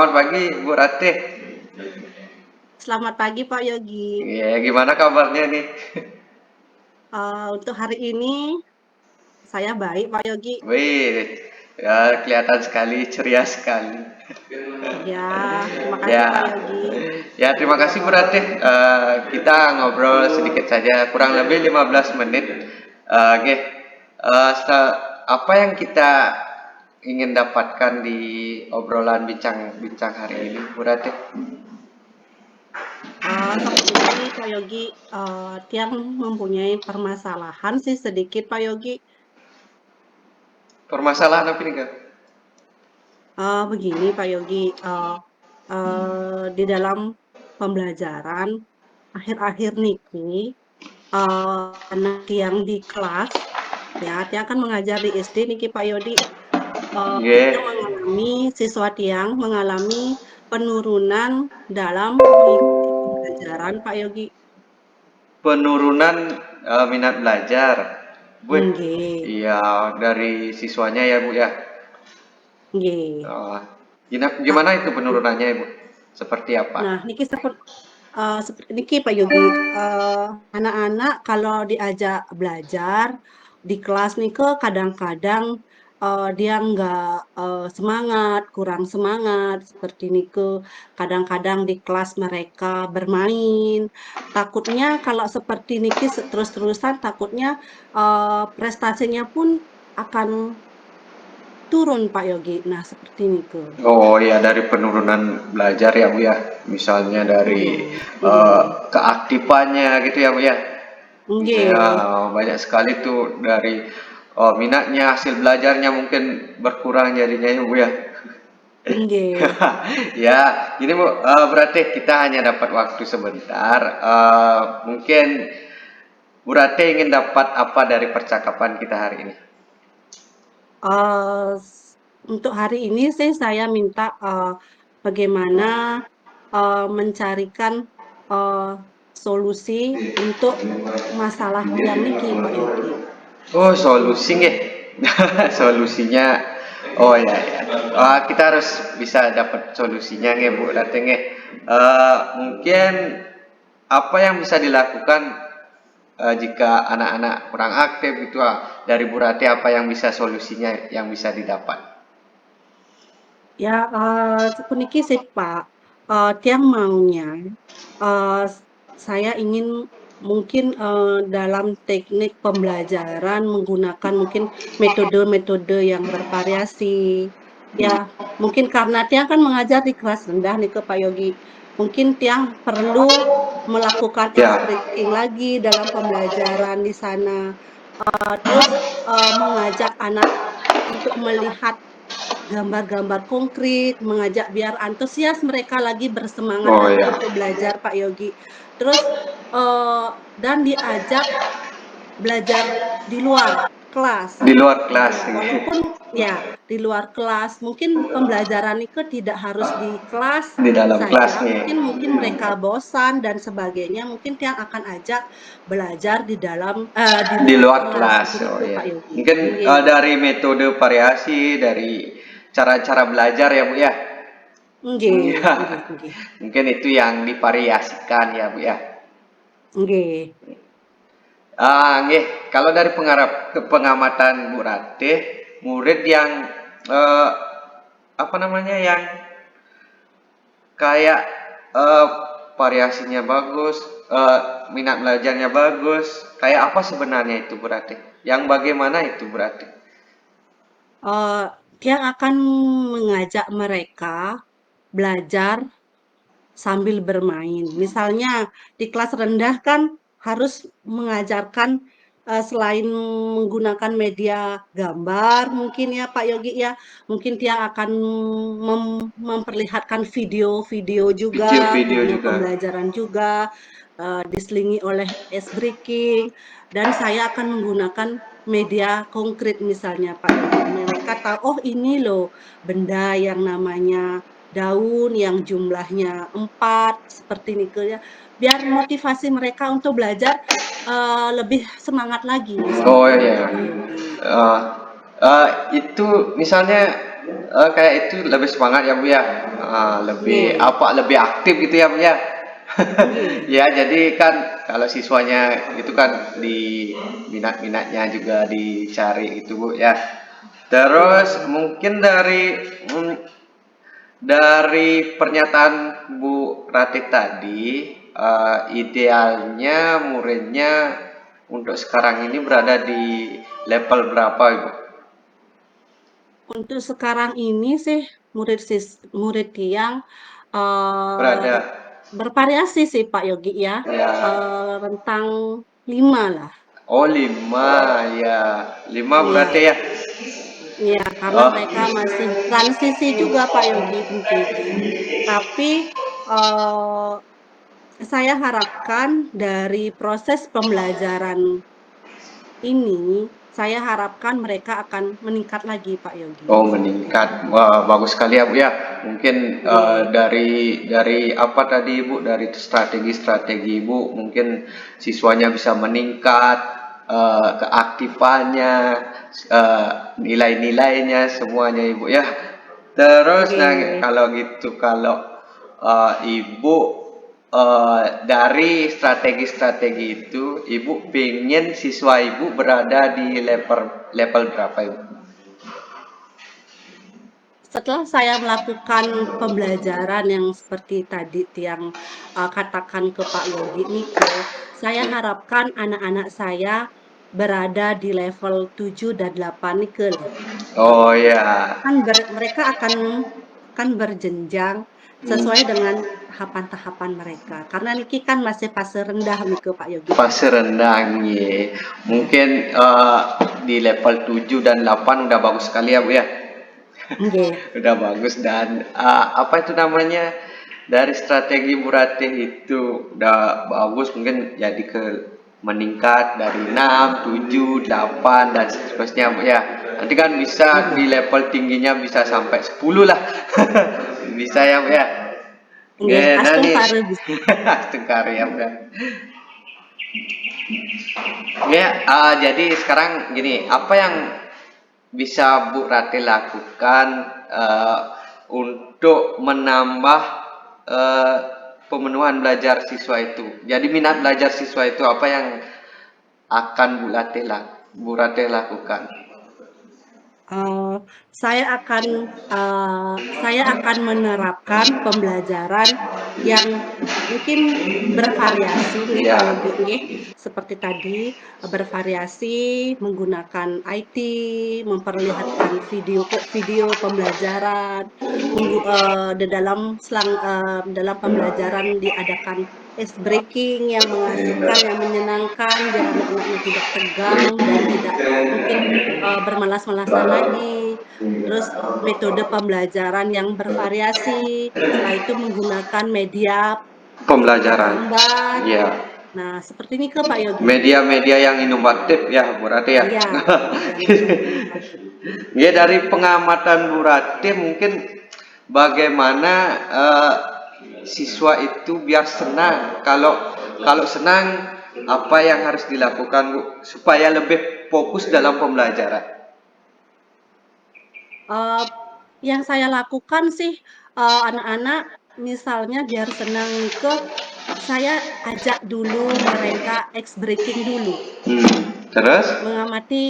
Selamat pagi Bu Ratih. Selamat pagi Pak Yogi. Iya, gimana kabarnya nih? Untuk hari ini saya baik Pak Yogi. Wih, ya kelihatan sekali ceria sekali. Ya, terima kasih Ya, Pak Yogi. ya terima kasih Bu Ratih. Kita ngobrol sedikit saja, kurang lebih 15 menit. Oke, apa yang kita ingin dapatkan di obrolan bincang-bincang hari ini, Bu Ratih? Seperti ini Pak Yogi, Tiang mempunyai permasalahan sih sedikit Pak Yogi. Permasalahan apa nih, Kak? Begini Pak Yogi, di dalam pembelajaran akhir-akhir niki, anak yang di kelas, ya, Tiang kan mengajar di SD niki Pak Yogi. Iya, Siswa Tiang mengalami penurunan dalam mengikuti pembelajaran Pak Yogi. penurunan minat belajar. Wih, Nggih, iya dari siswanya ya Bu ya. nggih. Oh, Nah, gimana itu penurunannya Ibu? Seperti apa? nah niki seperti niki Pak Yogi, anak-anak kalau diajak belajar di kelas nike kadang-kadang, dia nggak, semangat, kurang semangat seperti nike. Kadang-kadang di kelas mereka bermain, takutnya kalau seperti niki terus-terusan takutnya, prestasinya pun akan turun Pak Yogi. Nah seperti nike. Oh ya dari penurunan belajar ya Bu ya. Misalnya dari Nggih, nggih, keaktifannya gitu ya Bu ya. Ya nggih, banyak sekali tuh dari minatnya, hasil belajarnya mungkin berkurang jadinya ya Bu ya. nggih. Ya, ini Bu, berarti kita hanya dapat waktu sebentar. Mungkin Bu Rate ingin dapat apa dari percakapan kita hari ini? Untuk hari ini sih saya minta, bagaimana, mencarikan, eee, solusi untuk masalah tiang niki, Pak Yogi. Oh, solusinya. Solusinya. Oh ya, ya. Kita harus bisa dapat solusinya nge Bu Rate nge. Mungkin apa yang bisa dilakukan jika anak-anak kurang aktif gitu dari Bu Rate apa yang bisa solusinya yang bisa didapat? Ya, sepuniki sih, Pak, tiang maunya, eee, saya ingin mungkin, dalam teknik pembelajaran menggunakan mungkin metode-metode yang bervariasi. Ya, mungkin karena Tiang kan mengajar di kelas rendah nih ke Pak Yogi, mungkin Tiang perlu melakukan ice Ya, breaking lagi dalam pembelajaran di sana, terus, mengajak anak untuk melihat gambar-gambar konkret, mengajak biar antusias mereka lagi bersemangat oh lagi ya, untuk belajar Pak Yogi. Terus, dan diajak belajar di luar kelas. di luar kelas. Ya, walaupun ya di luar kelas, mungkin pembelajaran itu tidak harus di kelas Di dalam saja, kelasnya. mungkin mereka bosan dan sebagainya, mungkin yang akan ajak belajar di dalam di Di luar luar kelas, kelas, seperti oh itu ya. Pak Yogi. Mungkin Nggih, dari metode variasi, dari cara-cara belajar ya Bu ya. nggih, Ya, nggih, nggih, mungkin itu yang divariasikan ya Bu ya. nggih. Nggih, kalau dari pengamatan Bu Ratih, murid yang eh, apa namanya yang kayak eh, variasinya bagus, minat belajarnya bagus, kayak apa sebenarnya itu Bu Ratih? Yang bagaimana itu Bu Ratih? Eee, dia akan mengajak mereka belajar sambil bermain. Misalnya di kelas rendah kan harus mengajarkan, selain menggunakan media gambar mungkin ya Pak Yogi ya, mungkin dia akan memperlihatkan video-video juga, Video-video video juga. pembelajaran juga, diselingi oleh ice breaking, dan saya akan menggunakan media konkret misalnya Pak Yogi. Mereka tahu, "Oh ini loh benda yang namanya daun yang jumlahnya 4 seperti nike ya, biar motivasi mereka untuk belajar, lebih semangat lagi, Oh seperti iya. itu Pak Yogi. Eh, itu misalnya Kayak itu lebih semangat ya Bu ya. Lebih Nggih, apa lebih aktif gitu ya Bu ya. nggih. Ya jadi kan kalau siswanya itu kan di minat-minatnya juga dicari itu Bu ya. Iya, Terus iya. mungkin mm, dari pernyataan Bu Rati tadi, idealnya muridnya untuk sekarang ini berada di level berapa Ibu? Untuk sekarang ini sih murid yang, eee, Berada bervariasi sih Pak Yogi ya, ya. rentang 5 lah. Oh 5 ya, 5 berarti Iya, ya. iya, karena Oh, mereka masih transisi juga Pak Yogi nggih. Tapi, eee, saya harapkan dari proses pembelajaran ini, saya harapkan mereka akan meningkat lagi Pak Yogi, oh seperti itu. meningkat. Wah, bagus sekali ya Bu ya. Mungkin Nggih, dari apa tadi Bu, dari strategi-strategi Ibu, mungkin siswanya bisa meningkat, keaktifannya, eh, nilai-nilainya semuanya Ibu ya. Terus nah nggih. kalau gitu kalau Ibu dari strategi-strategi itu Ibu pengen siswa Ibu berada di level level berapa Ibu? Setelah saya melakukan pembelajaran yang seperti tadi yang, katakan ke Pak Yogi nike, saya harapkan anak-anak saya berada di level 7 dan 8 nike lah. Oh ya, Mereka akan berjenjang sesuai hmm, dengan tahapan-tahapan mereka, karena niki kan masih fase rendah nike Pak Yogi ya. fase rendah nih. Iya, Mungkin di level 7 dan 8 udah bagus sekali ya Bu ya. nggih, Udah bagus dan apa itu namanya? Dari strategi Bu Ratih itu udah bagus mungkin jadi ke meningkat dari 6, 7, 8 dan seterusnya Bu ya. Nanti kan bisa nggih, di level tingginya bisa sampai 10 lah. Bisa ya Bu ya. nggih, Nah nih, astungkare bisa. Tengkar ya Bu ya. Ya, jadi sekarang gini, apa yang bisa Bu Rati lakukan eh, untuk menambah eh, pemenuhan belajar siswa itu? Jadi minat belajar siswa itu apa yang akan Bu Rati lakukan? Eee, saya akan menerapkan pembelajaran yang mungkin bervariasi nih Pak Ya, Yogi nggih, seperti tadi, bervariasi menggunakan IT, memperlihatkan video pembelajaran, dalam pembelajaran diadakan ice breaking yang mengasihkan, yang menyenangkan, biar anak-anaknya tidak tegang dan tidak mungkin bermalas-malasan lagi, terus metode pembelajaran yang bervariasi, setelah itu menggunakan media pembelajaran. gambar. Ya, Nah, seperti ini ke Pak Yogi. media-media yang inovatif ya Bu Rati ya. Iya, media-media yang inovatif. Ya dari pengamatan Bu Rati mungkin bagaimana siswa itu biar senang. Kalau senang apa yang harus dilakukan Bu supaya lebih fokus dalam pembelajaran? Eee, yang saya lakukan sih, anak-anak misalnya biar senang nih saya ajak dulu mereka ice breaking dulu. Terus Mengamati,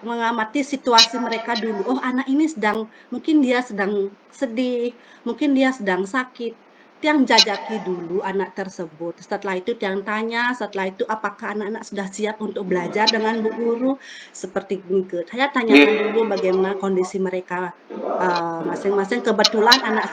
mengamati situasi mereka dulu, oh anak ini mungkin dia sedang sedih, mungkin dia sedang sakit. Tiang jajaki dulu anak tersebut, setelah itu tiang tanya, setelah itu apakah anak-anak sudah siap untuk belajar dengan Bu Guru, seperti itu. Saya tanyakan dulu nih bagaimana kondisi mereka, masing-masing. Kebetulan anak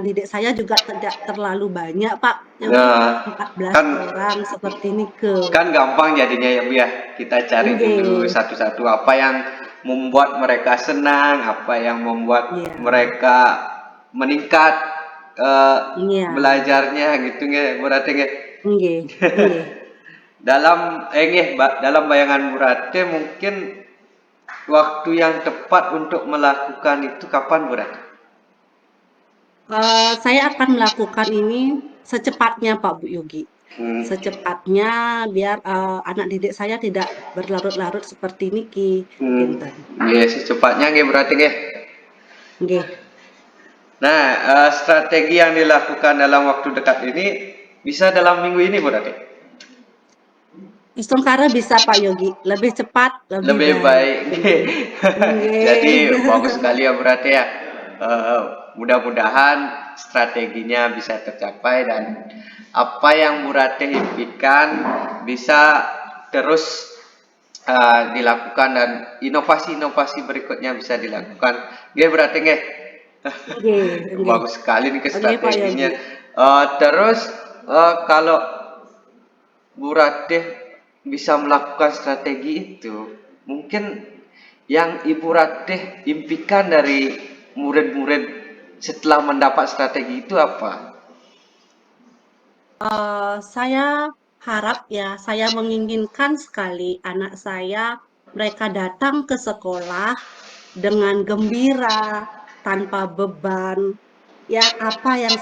didik saya juga tidak terlalu banyak Pak Yogi, nah, 14 kan orang seperti nike. kan gampang jadinya ya Bu ya. Kita cari dulu Nggih, satu-satu apa yang membuat mereka senang, apa yang membuat iya. mereka meningkat eh, Iya, belajarnya gitu nggak berarti nggak nggih, nggih. dalam bayangan Burate mungkin waktu yang tepat untuk melakukan itu kapan Burate? Saya akan melakukan ini secepatnya Pak Bu Yogi. Hmm, Secepatnya biar, anak didik saya tidak berlarut-larut seperti niki, hmm, kinten. ya secepatnya nggak berarti nggak? Nggih. Nah, strategi yang dilakukan dalam waktu dekat ini bisa dalam minggu ini berarti. Istungkara bisa Pak Yogi, lebih cepat, lebih Lebih baik. baik. Jadi Nggih. bagus sekali ya berarti ya. Mudah-mudahan strateginya bisa tercapai dan apa yang Bu Ratih impikan bisa terus dilakukan dan inovasi-inovasi berikutnya bisa dilakukan. Nggih berarti nggih. Nggih, nggih. Bagus sekali nih ke Nggih Pak strateginya. Yogi. Terus kalau Bu Ratih bisa melakukan strategi itu, mungkin yang Ibu Ratih impikan dari murid-murid setelah mendapat strategi itu apa? Saya harap ya, saya menginginkan sekali anak saya mereka datang ke sekolah dengan gembira, tanpa beban. Ya, apa yang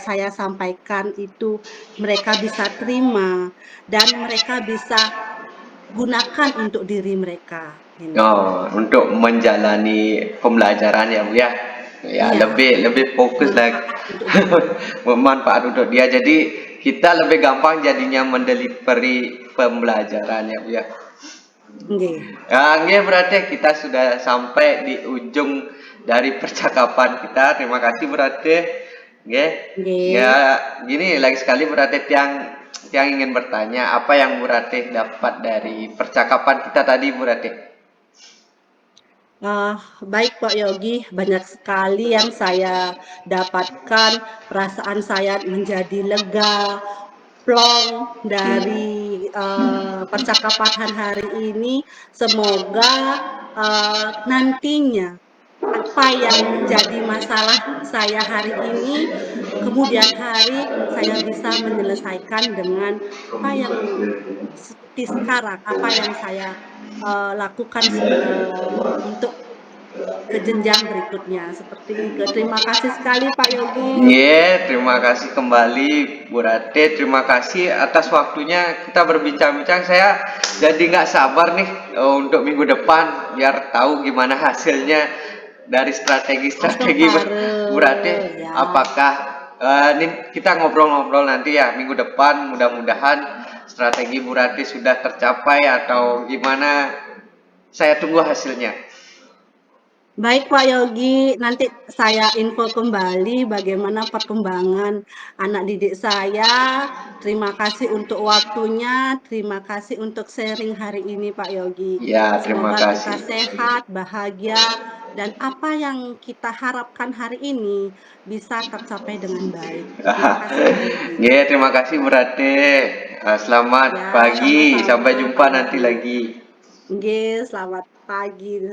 saya sampaikan itu mereka bisa terima dan mereka bisa gunakan untuk diri mereka, ini. Oh, untuk menjalani pembelajaran ya Bu ya. Ya, Iya, lebih lebih fokus lagi. manfaat untuk dia. Bermanfaat untuk dia. Jadi kita lebih gampang jadinya mendelivery pembelajaran ya Bu ya. Nggih, Nggih, berarti kita sudah sampai di ujung dari percakapan kita. Terima kasih berarti. Nggih. Ya, nggih. gini lagi sekali berarti yang ingin bertanya apa yang Bu Ratih dapat dari percakapan kita tadi Bu Ratih? Ah, baik Pak Yogi, banyak sekali yang saya dapatkan, perasaan saya menjadi lega, plong dari, percakapan hari ini. Semoga, nantinya apa yang menjadi masalah saya hari ini, kemudian hari saya bisa menyelesaikan dengan apa yang seperti sekarang, apa yang saya, lakukan untuk ke jenjang berikutnya, seperti itu. Terima kasih sekali Pak Yogi. Iya, terima kasih kembali Bu Rate. Terima kasih atas waktunya kita berbincang-bincang. Saya jadi nggak sabar nih untuk minggu depan biar tahu gimana hasilnya dari strategi-strategi Bu Rate. Astagfirullah, ya. Apakah ini kita ngobrol-ngobrol nanti ya minggu depan mudah-mudahan strategi Bu Rate sudah tercapai atau gimana. Saya tunggu hasilnya. Baik Pak Yogi, nanti saya info kembali bagaimana perkembangan anak didik saya. Terima kasih untuk waktunya, terima kasih untuk sharing hari ini Pak Yogi. Ya, terima Semoga kita kasih. sehat, bahagia, dan apa yang kita harapkan hari ini bisa tercapai dengan baik. Terima kasih Pak Yogi. Ya, terima kasih berarti. Selamat Ya, pagi, sama-sama sampai Pak jumpa nanti Yogi. lagi. Nggih, selamat pagi.